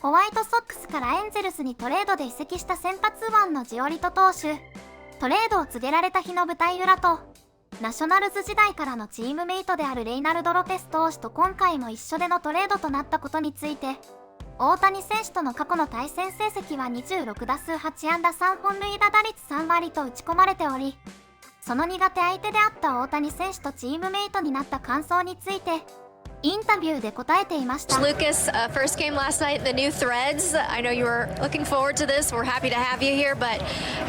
ホワイトソックスからエンゼルスにトレードで移籍した先発右腕のジオリト投手、トレードを告げられた日の舞台裏と、ナショナルズ時代からのチームメイトであるレイナルド・ロペス投手と今回も一緒でのトレードとなったことについて、大谷選手との過去の対戦成績は26打数8安打3本塁打打率3割と打ち込まれており、その苦手相手であった大谷選手とチームメイトになった感想について、インタビューで答えていました。Lucas, first game last night, the new threads. I know you were looking forward to this. We're happy to have you here, but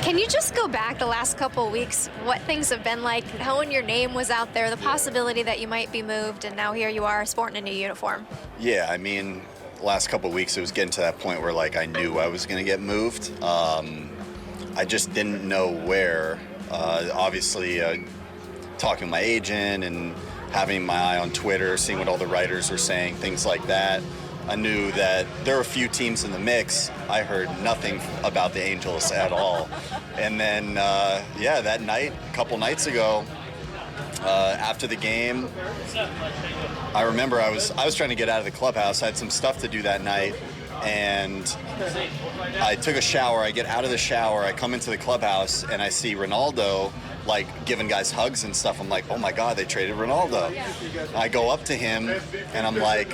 can you just go back the last couple of weeks, what things have been like, knowing your name was out there, the possibility that you might be moved, and now here you are sporting a new uniform? Yeah, I mean, last couple of weeks it was getting to that point where like I knew I was going to get moved. I just didn't know where. Obviously, talking to my agent and having my eye on Twitter, seeing what all the writers were saying, things like that. I knew that there were a few teams in the mix. I heard nothing about the Angels at all. And then, that night, a couple nights ago, after the game, I remember I was trying to get out of the clubhouse. I had some stuff to do that night, and I took a shower. I get out of the shower. I come into the clubhouse, and I see Ronaldo like giving guys hugs and stuff. I'm like, oh my God, they traded Ronaldo. I go up to him and I'm like,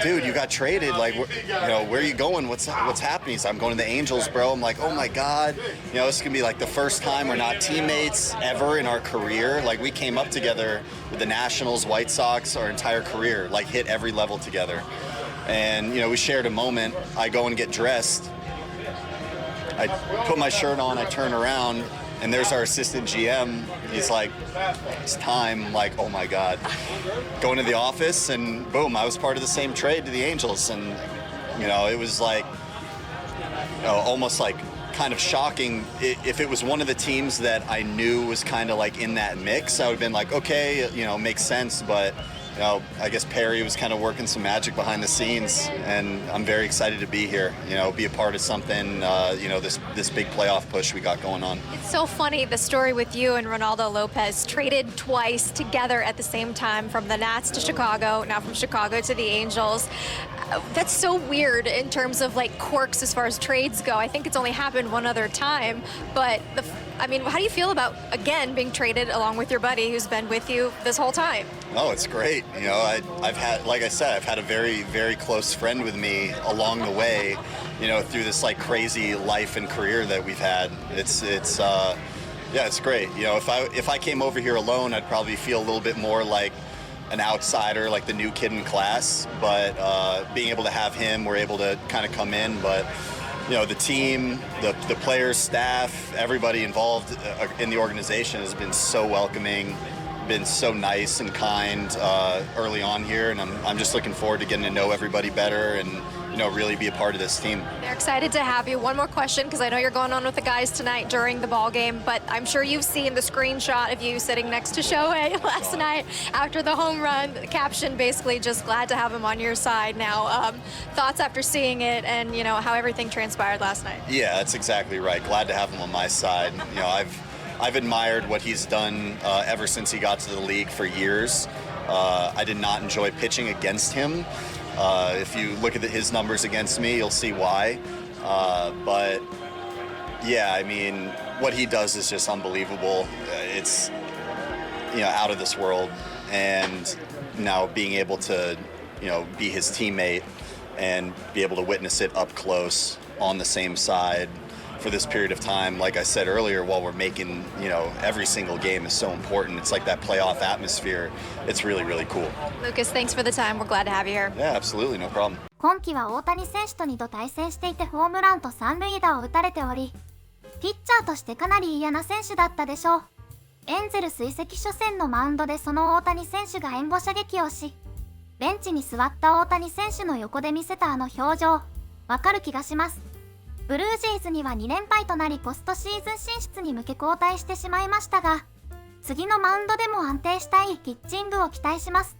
dude, you got traded. Like, where are you going? What's happening? So I'm going to the Angels, bro. I'm like, oh my God, this is gonna be like the first time we're not teammates ever in our career. Like we came up together with the Nationals, White Sox, our entire career, like hit every level together. And we shared a moment. I go and get dressed. I put my shirt on, I turn around, and there's our assistant GM. He's like, it's time. I'm like, oh my God. Going to the office, and boom, I was part of the same trade to the Angels. And, it was like, almost like kind of shocking. If it was one of the teams that I knew was kind of like in that mix, I would have been like, okay, makes sense. But, I guess Perry was kind of working some magic behind the scenes, and I'm very excited to be here, be a part of something, this big playoff push we got going on. It's so funny, the story with you and Ronaldo Lopez, traded twice together at the same time, from the Nats to Chicago, now from Chicago to the Angels. That's so weird in terms of like quirks as far as trades go. I think it's only happened one other time, but how do you feel about, again, being traded along with your buddy who's been with you this whole time? Oh, it's great. I've had, like I said, I've had a very, very close friend with me along the way, through this like crazy life and career that we've had. It's great. If I came over here alone, I'd probably feel a little bit more like an outsider, like the new kid in class, but being able to have him, we're able to kind of come in. But the team, the players, staff, everybody involved in the organization has been so welcoming, been so nice and kind early on here, and I'm just looking forward to getting to know everybody better and really be a part of this team. They're excited to have you. One more question, because I know you're going on with the guys tonight during the ball game, but I'm sure you've seen the screenshot of you sitting next to Shohei last night after the home run. The caption basically just glad to have him on your side now. Thoughts after seeing it and how everything transpired last night? Yeah, that's exactly right. Glad to have him on my side. I've admired what he's done ever since he got to the league for years. I did not enjoy pitching against him. If you look at his numbers against me, you'll see why. But yeah, what he does is just unbelievable. It's out of this world. And now being able to be his teammate and be able to witness it up close on the same side for this period of time, like I said earlier, while we're making, every single game is so important. It's like that playoff atmosphere. It's really, really cool. Lucas, thanks for the time. We're glad to have you here. Yeah, absolutely. No problem. 今季は大谷選手と2度対戦していてホームランと三塁打を打たれており、ピッチャーとしてかなり嫌な選手だったでしょう。エンゼルス移籍初戦のマウンドでその大谷選手が援護射撃をし、ベンチに座った大谷選手の横で見せたあの表情、わかる気がします。ブルージェイズには2連敗となりポストシーズン進出に向け後退してしまいましたが、次のマウンドでも安定したいいピッチングを期待します。